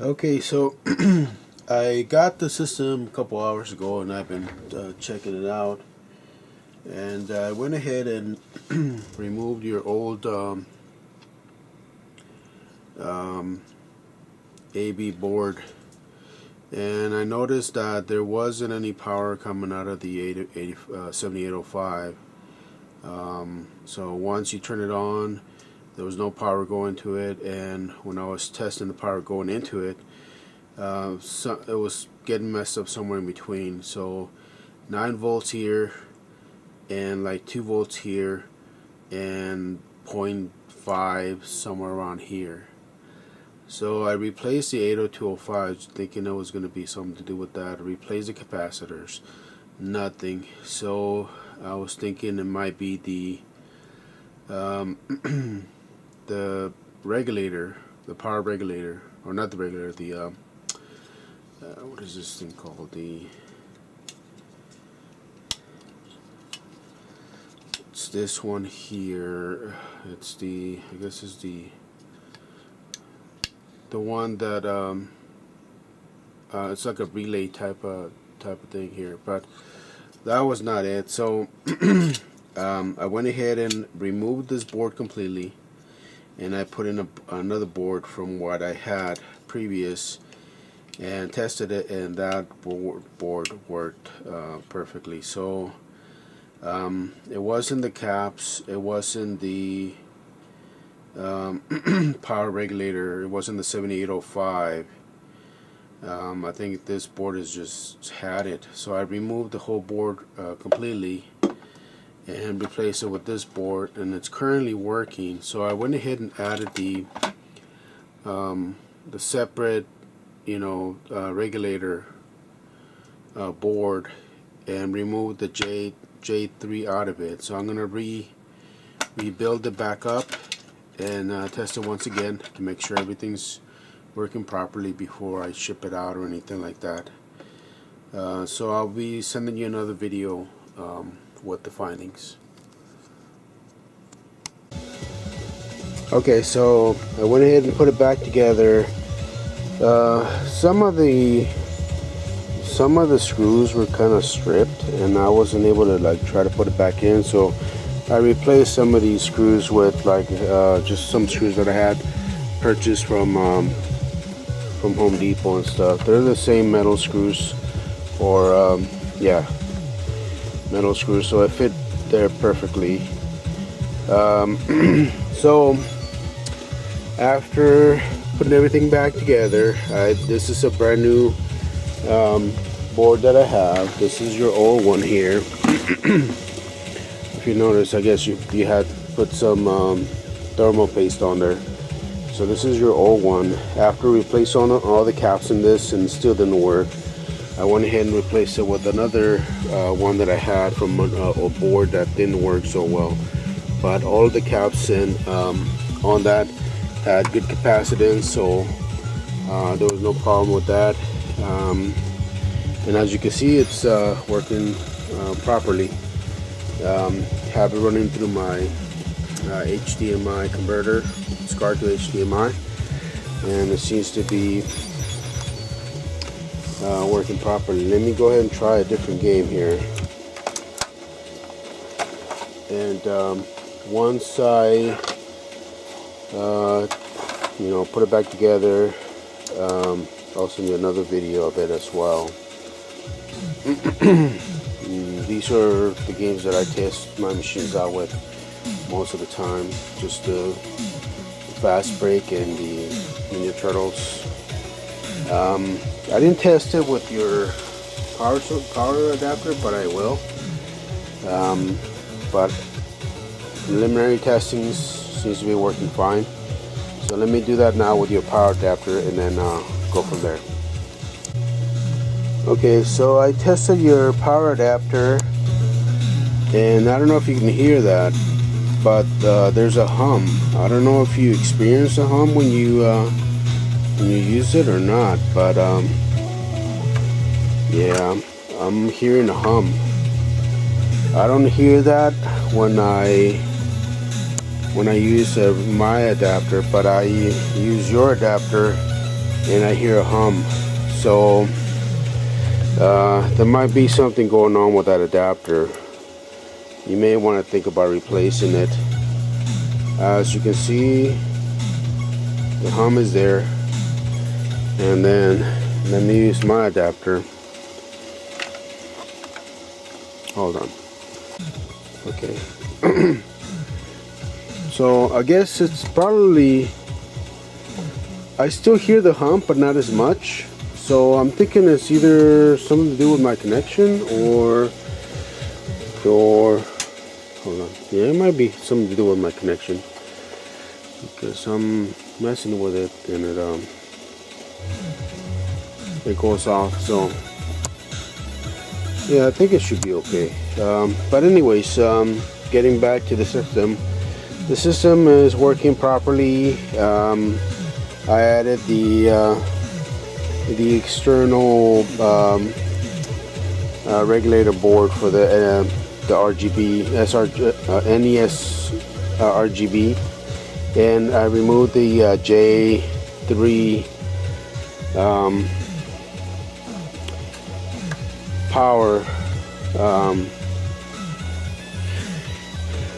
Okay, so I got the system a couple hours ago and I've been checking it out. And I went ahead and removed your old AB board. And I noticed that there wasn't any power coming out of the 7805. So once you turn it on, there was no power going to it, and when I was testing the power going into it, it was getting messed up somewhere in between. So 9 volts here and like 2 volts here and 0.5 somewhere around here. So I replaced the 80205 thinking it was going to be something to do with that. I replaced the capacitors, nothing. So I was thinking it might be the the regulator, the power regulator, or not the regulator, the what is this thing called? It's this one here. It's the, I guess it's the one that it's like a relay type of thing here, but that was not it. So I went ahead and removed this board completely, and I put in another board from what I had previous and tested it, and that board worked perfectly. So it wasn't the caps, it wasn't the power regulator, it wasn't the 7805. I think this board has just had it. So I removed the whole board completely and replace it with this board, and it's currently working. So I went ahead and added the separate, regulator board, and removed the J3 out of it. So I'm gonna rebuild it back up and test it once again to make sure everything's working properly before I ship it out or anything like that. So I'll be sending you another video with the findings. Okay, so I went ahead and put it back together. Some of the screws were kind of stripped, and I wasn't able to try to put it back in. So I replaced some of these screws with just some screws that I had purchased from Home Depot and stuff. They're the same metal screws, or metal screws, so it fit there perfectly. So after putting everything back together, this is a brand new board that I have. This is your old one here. If you notice, I guess you had put some thermal paste on there. So this is your old one. After replacing all the caps in this and it still didn't work, I went ahead and replaced it with another one that I had from a board that didn't work so well. But all of the caps on that had good capacitance, so there was no problem with that. And as you can see, it's working properly. Have it running through my HDMI converter, SCAR to HDMI, and it seems to be working properly. Let me go ahead and try a different game here. And once I put it back together, I'll send you another video of it as well. These are the games that I test my machines out with most of the time. Just the Fast Break and the Ninja Turtles. I didn't test it with your power adapter, but I will. But preliminary testing seems to be working fine. So let me do that now with your power adapter, and then go from there. Okay, so I tested your power adapter, and I don't know if you can hear that, but there's a hum. I don't know if you experience a hum when you use it or not, but yeah, I'm hearing a hum. I don't hear that when I use my adapter, but I use your adapter and I hear a hum. So there might be something going on with that adapter. You may want to think about replacing it. As you can see, the hum is there. And then let me use my adapter. Hold on. Okay. So I guess it's probably, I still hear the hum, but not as much. So I'm thinking it's either something to do with my connection or hold on. Yeah, it might be something to do with my connection, because I'm messing with it and it goes off. So yeah, I think it should be okay. But anyways, getting back to the system. The system is working properly. I added the external regulator board for the RGB NES RGB, and I removed the J3 power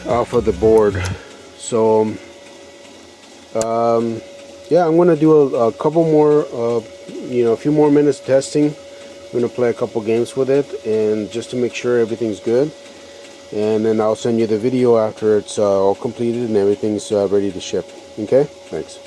off of the board. So yeah, I'm gonna do a couple more a few more minutes testing. I'm gonna play a couple games with it, and just to make sure everything's good, and then I'll send you the video after it's all completed and everything's ready to ship. Okay, thanks.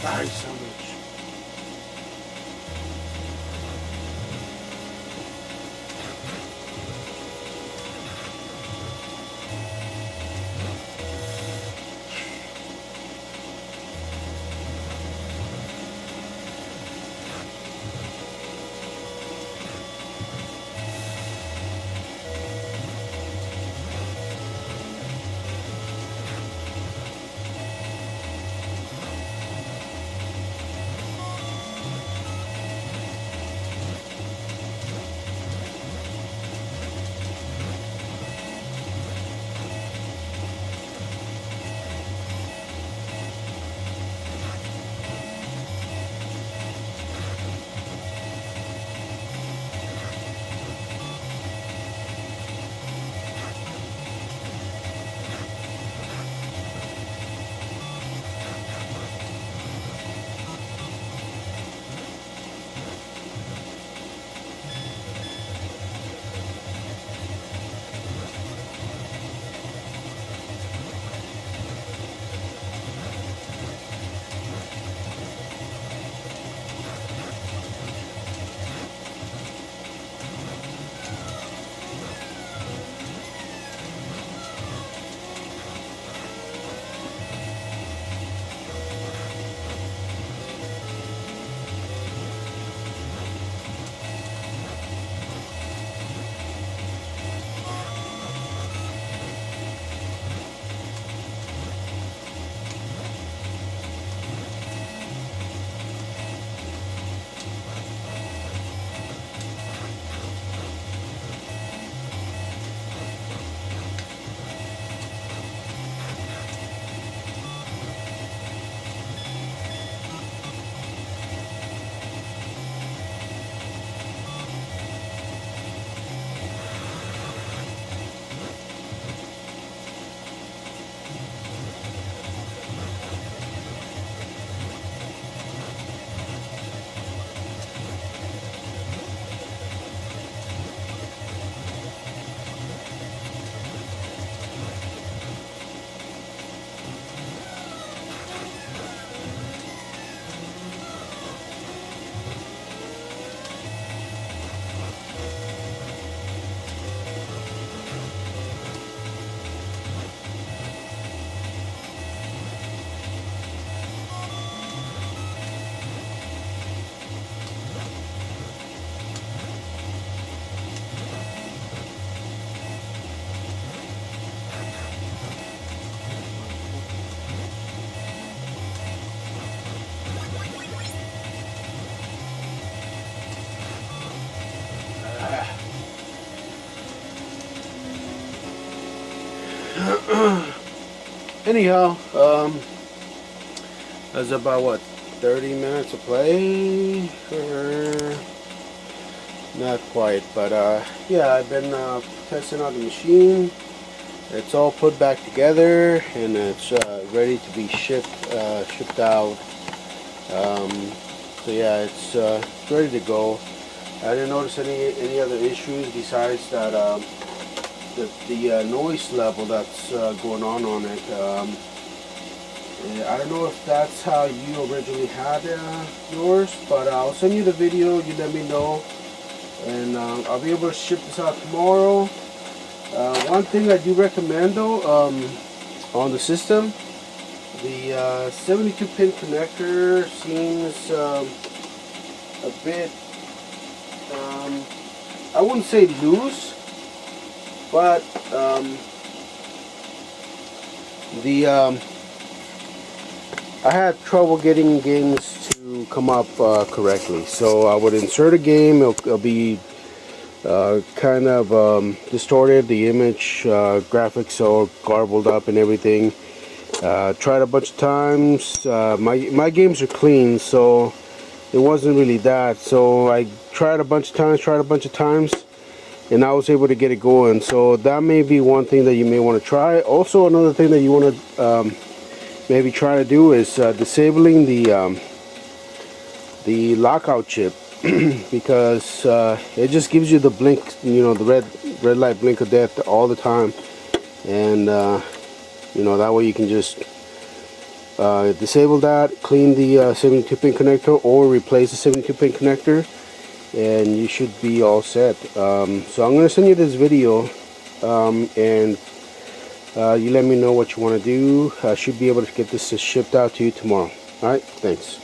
Nice sandwich. Anyhow, that's about what, 30 minutes of play, or not quite, but yeah, I've been testing out the machine. It's all put back together and it's ready to be shipped out. So yeah, it's ready to go. I didn't notice any other issues besides that the noise level that's going on it. I don't know if that's how you originally had yours, but I'll send you the video. You let me know, and I'll be able to ship this out tomorrow. One thing I do recommend though, on the system, the 72 pin connector seems a bit, I wouldn't say loose, but I had trouble getting games to come up correctly. So I would insert a game, it'll be kind of distorted, the image, graphics all garbled up and everything. Tried a bunch of times. My games are clean, so it wasn't really that. So I tried a bunch of times, and I was able to get it going. So that may be one thing that you may want to try. Also, another thing that you want to maybe try to do is disabling the lockout chip, because it just gives you the blink, the red light blink of death all the time, and that way you can just disable that, clean the 72 pin connector, or replace the 72 pin connector, and you should be all set. So I'm going to send you this video, and you let me know what you want to do. I should be able to get this shipped out to you tomorrow. Alright, thanks.